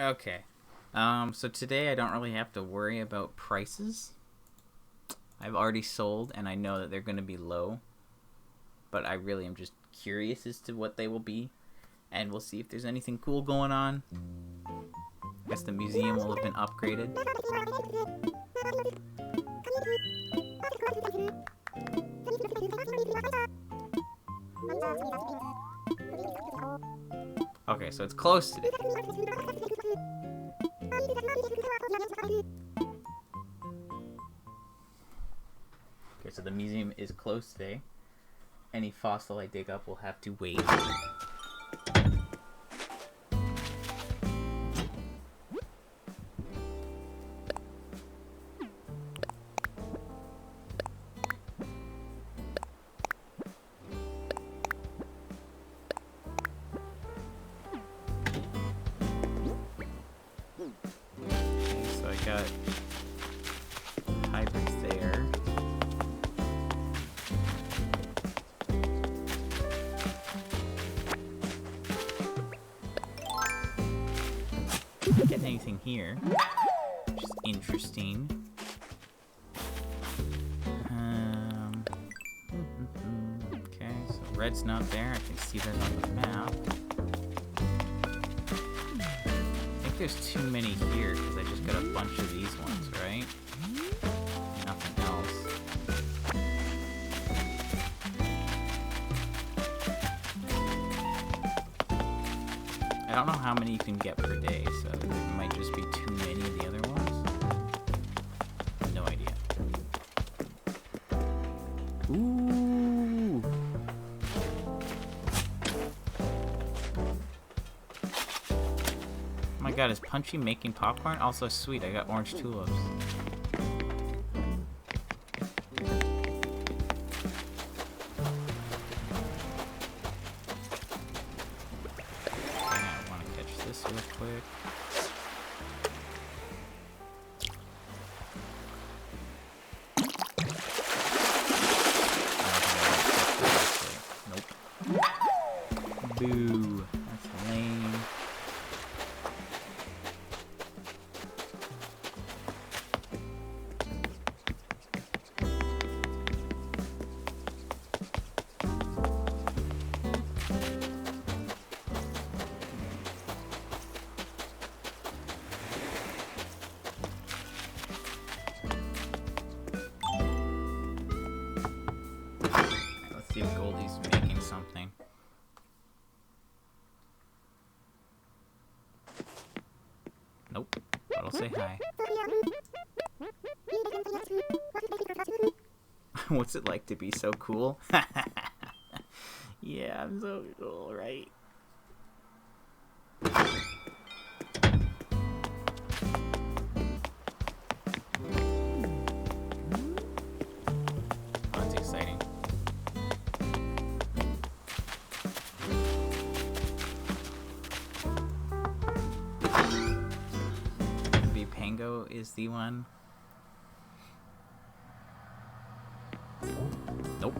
Okay. So today I don't really have to worry about prices. I've already sold and I know that they're going to be low. But I really am just curious as to what they will be. And we'll see if there's anything cool going on. I guess the museum will have been upgraded. Okay, so it's closed today. Okay, so the museum is closed today. Any fossil I dig up will have to wait. So I got hybrids there. Not getting anything here, which is interesting. Okay, so red's not there. I can see that on the map. I think there's too many here because I just got a bunch of these ones, right? Nothing else. I don't know how many you can get per day, so there might just be too many of the other ones. No idea. Ooh! Oh my god, is Punchy making popcorn? Also sweet, I got orange tulips. Real quick. Nope. Boo. That's lame. See if Goldie's making something. Nope, but I'll say hi. What's it like to be so cool? Yeah, I'm so cool, right? That's exciting. Pango is the one. Nope.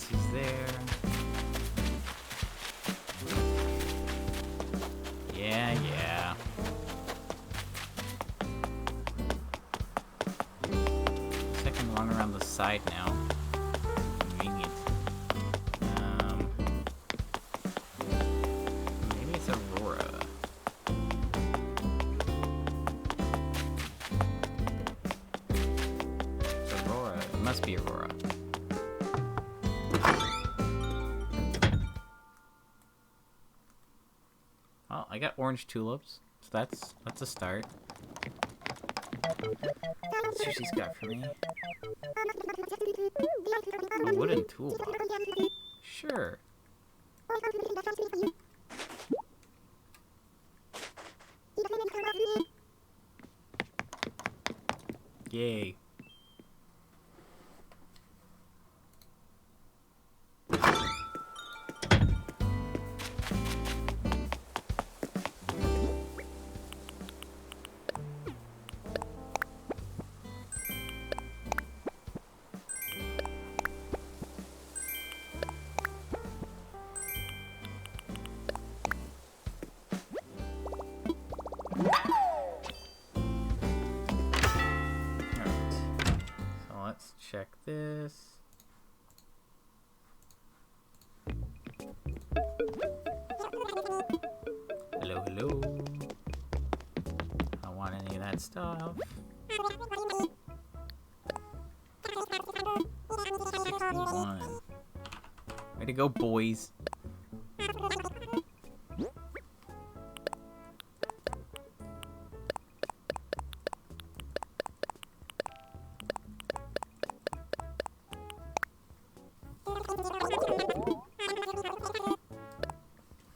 He's there. Yeah. Second one around the side now. Convenient. Maybe it's Aurora. It's Aurora. It must be Aurora. Well, I got orange tulips, so that's a start. Let's see what she's got for me. A wooden toolbox. Sure. Yay. hello. I don't want any of that stuff. 61. Way to go, boys.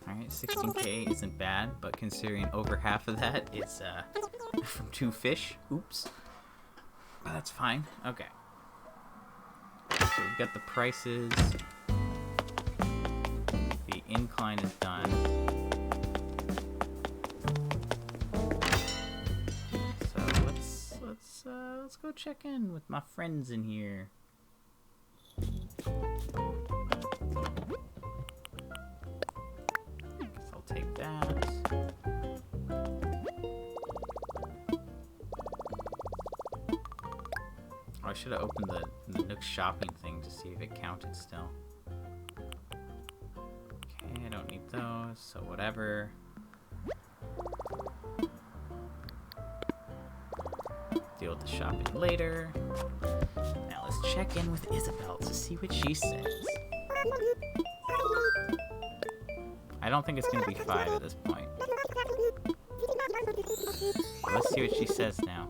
Alright, 16k isn't bad, but considering over half of that is from 2 fish. Oops. But that's fine. Okay. So we've got the prices. The incline is done. So let's go check in with my friends in here. Guess I'll take that. Oh, I should have opened the Nook shopping thing to see if it counted still. Okay, I don't need those, so whatever. Deal with the shopping later. Now let's check in with Isabelle to see what she says. I don't think it's gonna be 5 at this point. But let's see what she says now.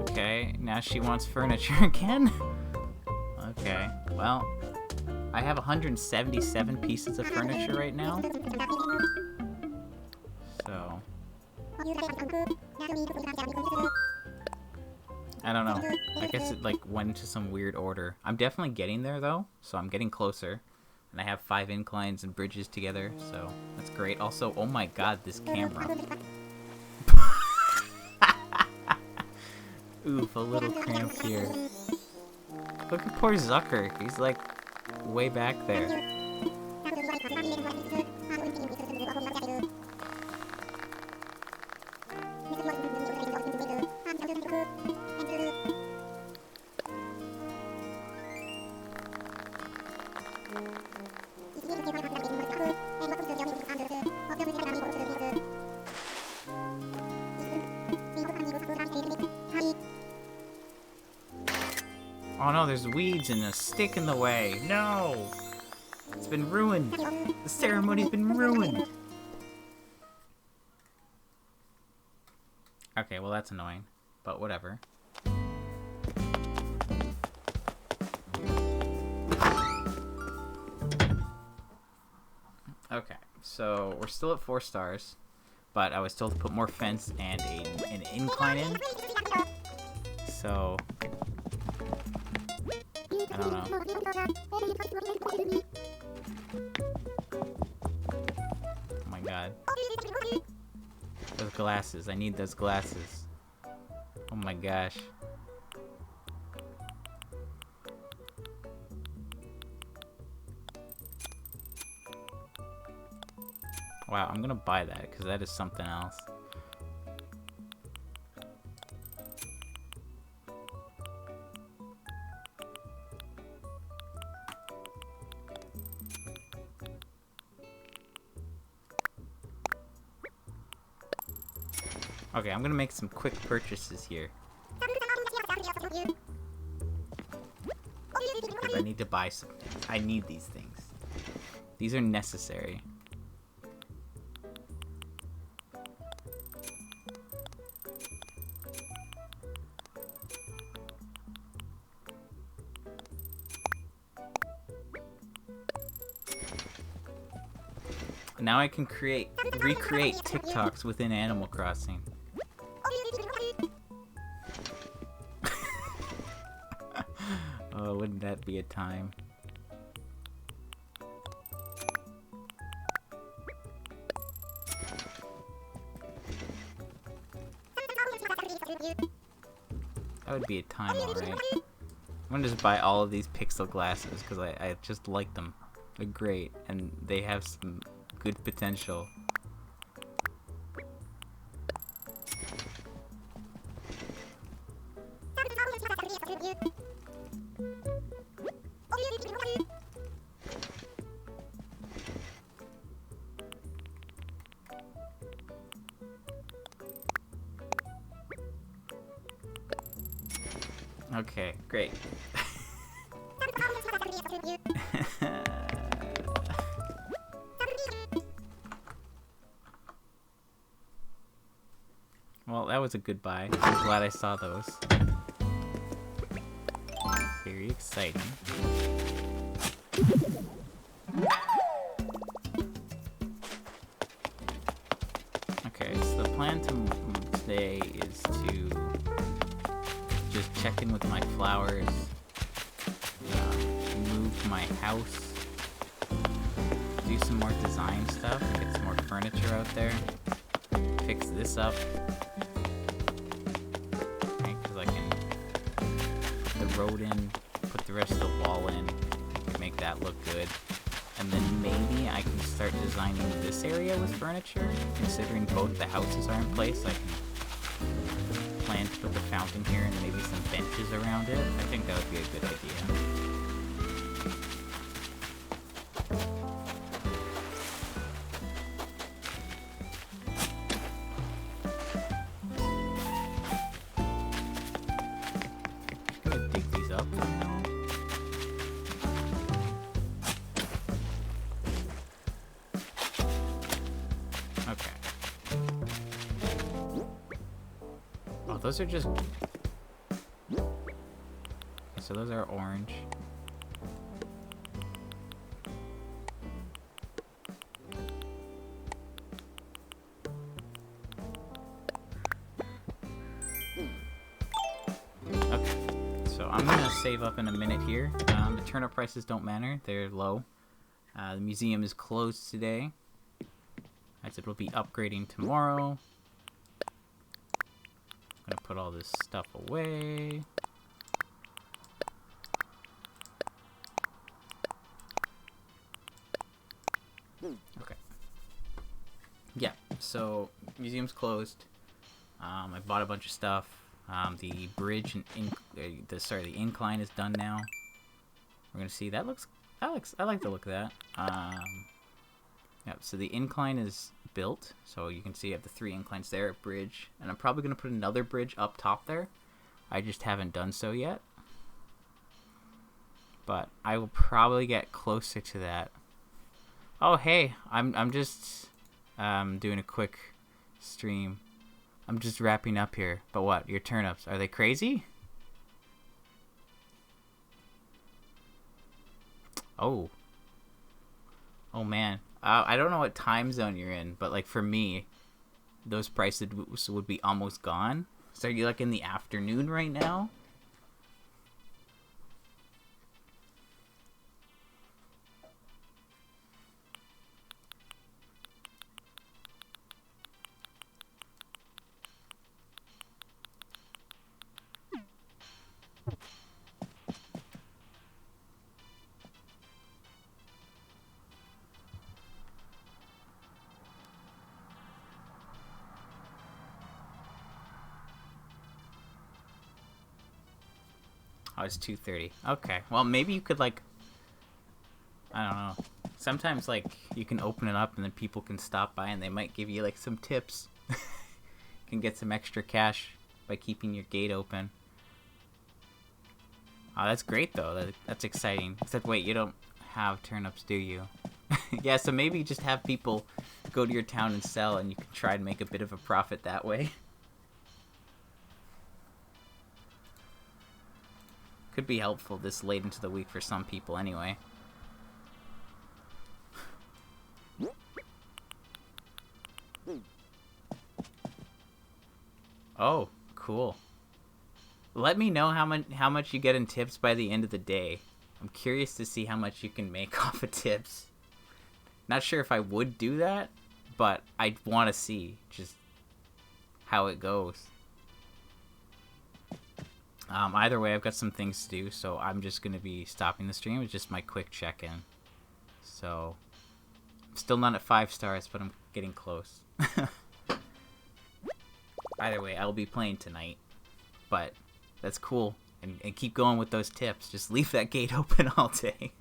Okay, now she wants furniture again? Okay, well, I have 177 pieces of furniture right now. So, I don't know. I guess it like went into some weird order. I'm definitely getting there though, so I'm getting closer. And I have 5 inclines and bridges together, so that's great. Also, oh my god, this camera. Oof, a little cramped here. Look at poor Zucker. He's like way back there. Oh no, there's weeds and a stick in the way. No! It's been ruined. The ceremony's been ruined. Okay, well that's annoying, but whatever. Okay, so we're still at 4 stars, but I was told to put more fence and an incline in. So I don't know. Oh my god. Those glasses. I need those glasses. Oh my gosh. Wow, I'm gonna buy that because that is something else. Okay, I'm gonna make some quick purchases here. Because I need to buy some things. I need these things. These are necessary. Now I can recreate TikToks within Animal Crossing. Oh, wouldn't that be a time? That would be a time, alright. I'm gonna just buy all of these pixel glasses because I just like them. They're great and they have some good potential. Okay, great. Well, that was a good buy. I'm glad I saw those. Very exciting. Okay, so the plan today is to just check in with my flowers, move my house, do some more design stuff, get some more furniture out there, fix this up, right, because I can put the road in, put the rest of the wall in, make that look good, and then maybe I can start designing this area with furniture, considering both the houses are in place. I can plan to put the fountain here and maybe some benches around it. I think that would be a good idea. Those are just... So those are orange. Okay, so I'm gonna save up in a minute here. The turnip prices don't matter, they're low. The museum is closed today. I said we'll be upgrading tomorrow. I'm gonna put all this stuff away. Okay. Yeah, so museum's closed. I bought a bunch of stuff. The bridge and the incline is done now. We're gonna see that looks I like the look of that. Yep, so the incline is built, so you can see I have the 3 inclines there at bridge, and I'm probably going to put another bridge up top there. I just haven't done so yet. But I will probably get closer to that. Oh, hey, I'm just doing a quick stream. I'm just wrapping up here. But what? Your turnips, are they crazy? Oh. Oh, man. I don't know what time zone you're in, but like for me, those prices would be almost gone. So are you like in the afternoon right now? Oh, it's 2:30. Okay. Well, maybe you could like, I don't know. Sometimes like you can open it up and then people can stop by and they might give you like some tips. Can get some extra cash by keeping your gate open. Oh, that's great though. That's exciting. Except wait, you don't have turnips, do you? Yeah, so maybe just have people go to your town and sell and you can try and make a bit of a profit that way. Could be helpful this late into the week for some people anyway. Oh, cool. Let me know how much you get in tips by the end of the day. I'm curious to see how much you can make off of tips. Not sure if I would do that, but I want to see just how it goes. Either way, I've got some things to do, so I'm just going to be stopping the stream. It's just my quick check-in. So, I'm still not at 5 stars, but I'm getting close. Either way, I'll be playing tonight. But, that's cool. And keep going with those tips. Just leave that gate open all day.